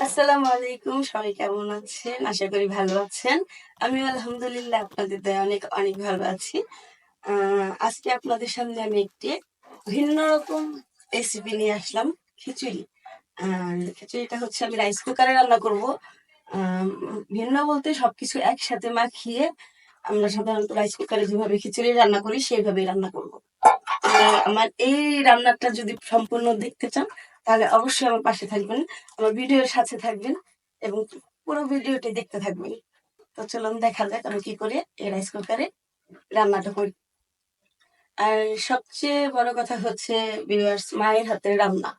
আসসালামু আলাইকুম, সবাই কেমন আছেন? আশা করি ভালো আছেন। আমি আলহামদুলিল্লাহ আপনাদের দয়ায় অনেক অনেক ভালো আছি। আজকে আপনাদের সামনে আমি একটি ভিন্ন রকম রেসিপি নিয়ে আসলাম, খিচুড়ি। খিচুড়িটা হচ্ছে আমি রাইস কুকারে রান্না করব। আহ, ভিন্ন বলতে সবকিছু একসাথে মাখিয়ে আমরা সাধারণত রাইস কুকারে যেভাবে খিচুড়ি রান্না করি সেইভাবেই রান্না করব। আমার এই রান্নাটা যদি সম্পূর্ণ দেখতে চান তাহলে অবশ্যই আমার পাশে থাকবেন, আমার ভিডিওর সাথে থাকবেন এবং পুরো ভিডিওটি দেখতে থাকবেন। তো চলুন দেখা যাক আমি কি করে এই রাইস কুকারে রান্নাটা করি। আর সবচেয়ে বড় কথা হচ্ছে ভিউয়ার্স, মায়ের হাতের রান্না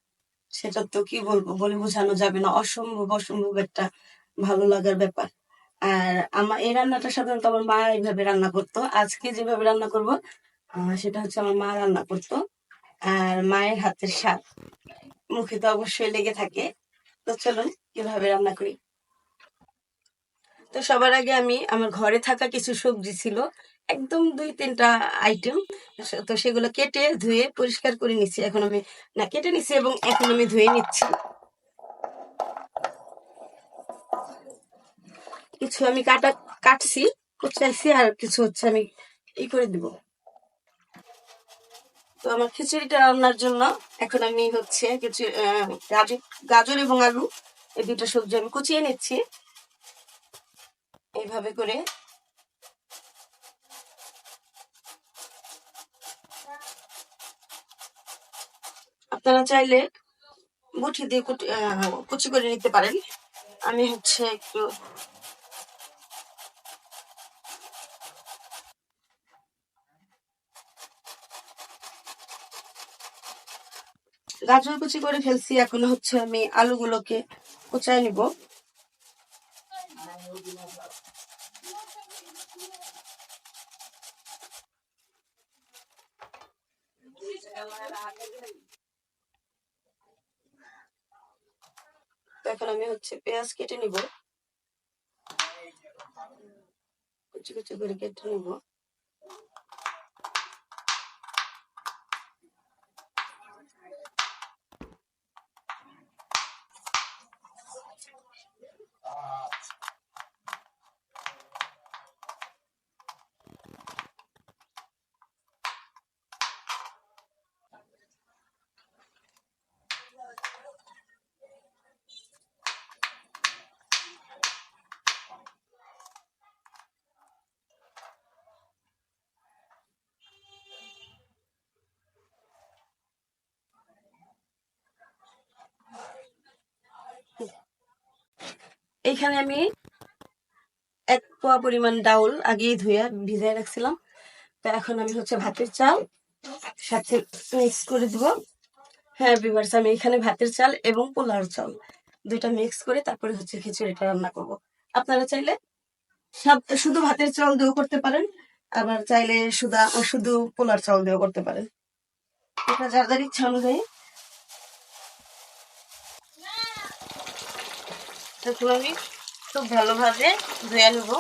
সেটা তো কি বলবো, বলে বোঝানো যাবে না, অসম্ভব অসম্ভব একটা ভালো লাগার ব্যাপার। আর আমার এই রান্নাটা সাধারণত আমার মা এইভাবে রান্না করতো, আজকে যেভাবে রান্না করব সেটা হচ্ছে আমার মা রান্না করতো। আর মায়ের হাতের স্বাদ মুখে তো অবশ্যই লেগে থাকে। তো চলুন কিভাবে রান্না করি। তো সবার আগে আমি আমার ঘরে থাকা কিছু সবজি ছিল, একদম 2-3টা আইটেম। তো সেগুলো কেটে ধুয়ে পরিষ্কার করে নিচ্ছি। এখন আমি না কেটে নিচ্ছি এবং এখন আমি ধুয়ে নিচ্ছি। কিছু আমি কাটছি, কুচাইছি, আর কিছু হচ্ছে আমি করে দিব। তো আমার খিচুড়িটা রান্নার জন্য এখন আমি হচ্ছে কিছু গাজর এবং আলু, এই দুটো সবজি আমি কুচিয়ে নিচ্ছি এইভাবে করে। আপনারা চাইলে বটি দিয়ে কুচি করে নিতে পারেন। আমি হচ্ছে একটু গাজর কুচি করে ফেলছি, এখন হচ্ছে আমি আলুগুলোকে কুচায় নিব। তো এখন আমি হচ্ছে পেঁয়াজ কেটে নিব, কুচি কুচি করে কেটে নিব। এইখানে আমি 1 পোয়া পরিমাণ ডাউল আগেই ধুয়ে ভিজাই রাখছিলাম। তো এখন আমি হচ্ছে ভাতের চাল সাথে মিক্স করে দিব। হ্যাঁ ভিউয়ার্স, আমি এখানে ভাতের চাল এবং পোলার চাল দুইটা মিক্স করে তারপরে হচ্ছে খিচুড়িটা রান্না করব। আপনারা চাইলে শুধু ভাতের চাল দিয়েও করতে পারেন, আবার চাইলে শুধু পোলার চাল দিয়েও করতে পারেন, এটা যার যার ইচ্ছা অনুযায়ী। তখন আমি খুব ভালোভাবে ধুয়ে নেব।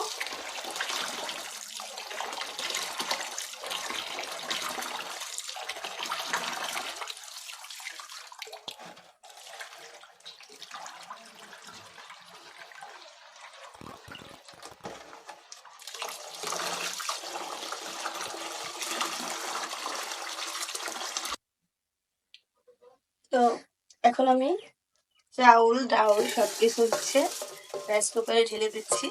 তো এখন আমি চাউল ডাউল সবকিছু হচ্ছে রাইস কুকারে ঢেলে দিচ্ছি।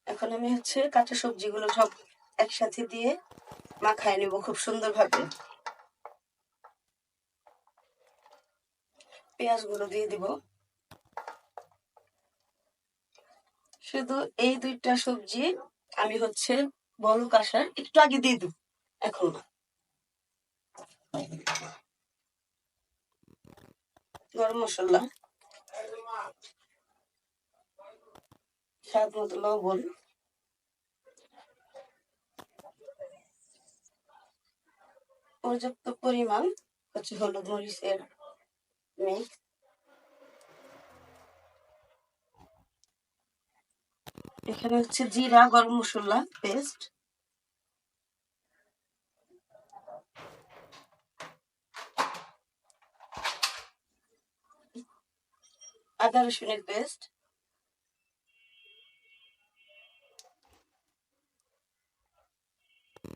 এখন আমি হচ্ছে কাঁচা সবজিগুলো সব একসাথে দিয়ে মাখায় নেব খুব সুন্দরভাবে। পেঁয়াজগুলো দিয়ে দিব। শুধু এই দুইটা সবজি আমি হচ্ছে বলক আসার একটু আগে দিয়ে দিব, এখন না। গরম মশলা, স্বাদ মতো লবণ, পর্যাপ্ত পরিমাণ হচ্ছে হলুদ মরিচের মিক্স, এখানে হচ্ছে জিরা গরম মশলা পেস্ট, আদা রসুনের পেস্ট,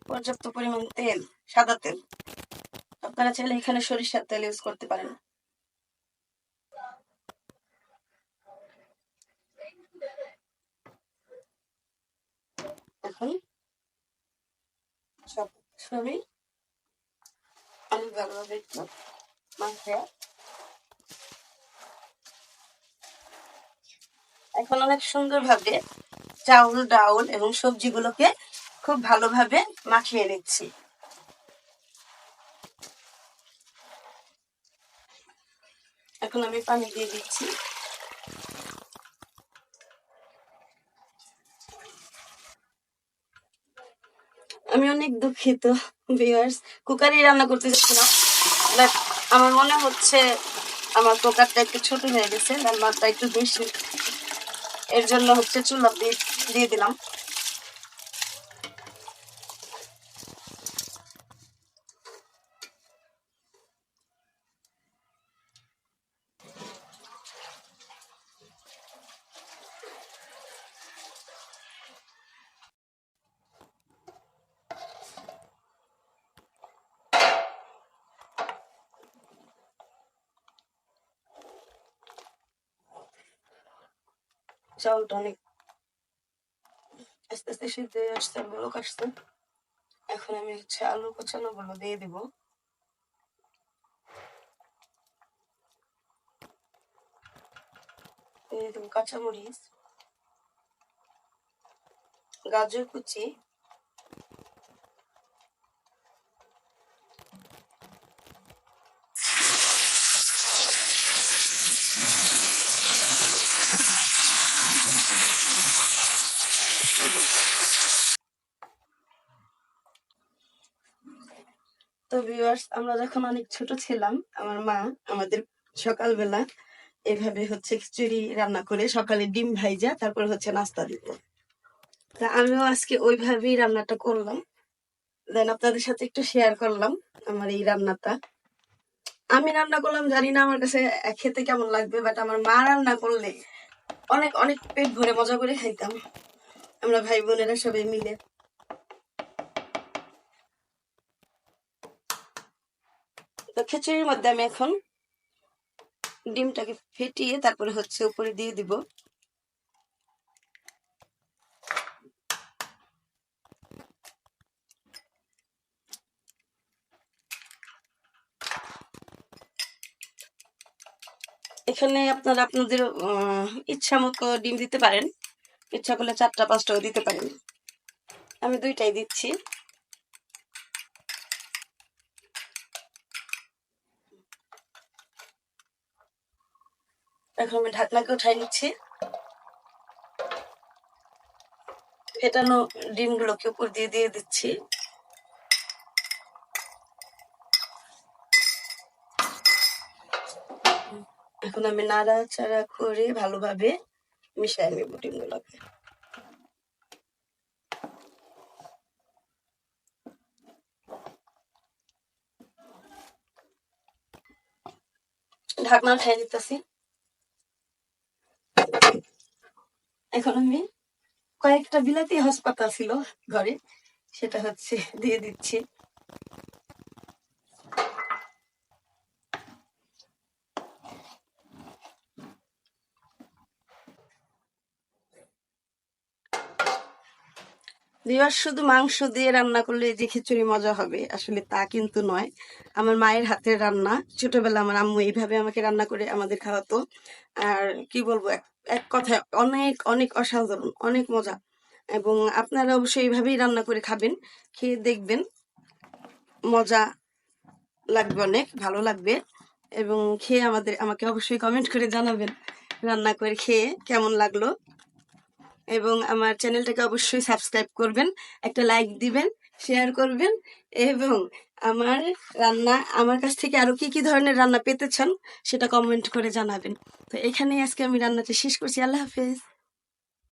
পর্যাপ্ত পরিমাণ তেল, সাদা তেল। আপনারা চাইলে এখানে সরিষার তেল ইউজ করতে পারেন। এখন সবই আমি ভালোভাবে একটু মাখিয়ে, এখন অনেক সুন্দরভাবে চাউল ডাউল এবং সবজিগুলোকে খুব ভালোভাবে মাখিয়ে নিচ্ছি। এখন আমি পানি দিয়ে দিচ্ছি। আমি অনেক দুঃখিত ভিউয়ার্স, কুকারে রান্না করতে যাচ্ছিলাম, বাট আমার মনে হচ্ছে আমার কুকারটা একটু ছোট হয়ে গেছে, রান্নাটা একটু বেশি, এর জন্য হচ্ছে চুলা দিয়ে দিলাম। চাউলটা অনেক আস্তে আস্তে সিদ্ধ হয়ে আসছে, বলক আসছে। এখন আমি হচ্ছে আলু কোচানো গুলো দিয়ে দিব। দিয়ে দেবো কাঁচামরিচ, গাজর কুচি, তো ভিউয়ার্স, আমরা যখন অনেক ছোট ছিলাম, আমার মা আমাদের সকালবেলা এভাবে হচ্ছে খিচুড়ি রান্না করে সকালে ডিম ভাইজা তারপর হচ্ছে নাস্তা দিত। তা আমিও আজকে ওইভাবেই রান্নাটা করলাম, দেন আপনাদের সাথে একটু শেয়ার করলাম আমার এই রান্নাটা। আমি রান্না করলাম, জানি না আমার কাছে খেতে কেমন লাগবে, বাট আমার মা রান্না করলে অনেক অনেক পেট ভরে মজা করে খাইতাম আমরা ভাই বোনেরা সবাই মিলে। তো খিচুড়ির মধ্যে আমি এখন ডিমটাকে ফেটিয়ে তারপরে হচ্ছে উপরে দিয়ে দিব। এখানে আপনারা আপনাদের ইচ্ছা মতো ডিম দিতে পারেন, ইচ্ছা করলে 4টা 5টাও দিতে পারেন। আমি 2টাই দিচ্ছি। এখন আমি ঢাকনাকে উঠাই নিচ্ছি, ফেটানো ডিমগুলোকে উপর দিয়ে দিয়ে দিচ্ছি। এখন আমি নাড়াচাড়া করে ভালোভাবে মিশিয়ে নেব ডিমগুলোকে। ঢাকনা উঠাই দিতেছি। এখন আমি কয়েকটা বিলাতি হসপাতা ছিল ঘরে, সেটা হচ্ছে দিয়ে দিচ্ছি। ভিউয়ার্স, শুধু মাংস দিয়ে রান্না করলে যে খিচুড়ি মজা হবে আসলে তা কিন্তু নয়। আমার মায়ের হাতের রান্না, ছোটবেলা আমার আম্মু এইভাবে আমাকে রান্না করে আমাদের খাওয়াতো। আর কি বলবো, এক কথায় অনেক অনেক অসাধারণ, অনেক মজা। এবং আপনারা অবশ্যই এইভাবেই রান্না করে খাবেন, খেয়ে দেখবেন মজা লাগবে, অনেক ভালো লাগবে। এবং খেয়ে আমাকে অবশ্যই কমেন্ট করে জানাবেন রান্না করে খেয়ে কেমন লাগলো। এবং আমার চ্যানেলটাকে অবশ্যই সাবস্ক্রাইব করবেন, একটা লাইক দিবেন, শেয়ার করবেন। এবং আমার আমার কাছ থেকে আরো কি কি ধরনের রান্না পেতে চান সেটা কমেন্ট করে জানাবেন। তো এখানেই আজকে আমি রান্নাটা শেষ করছি। আল্লাহ হাফেজ।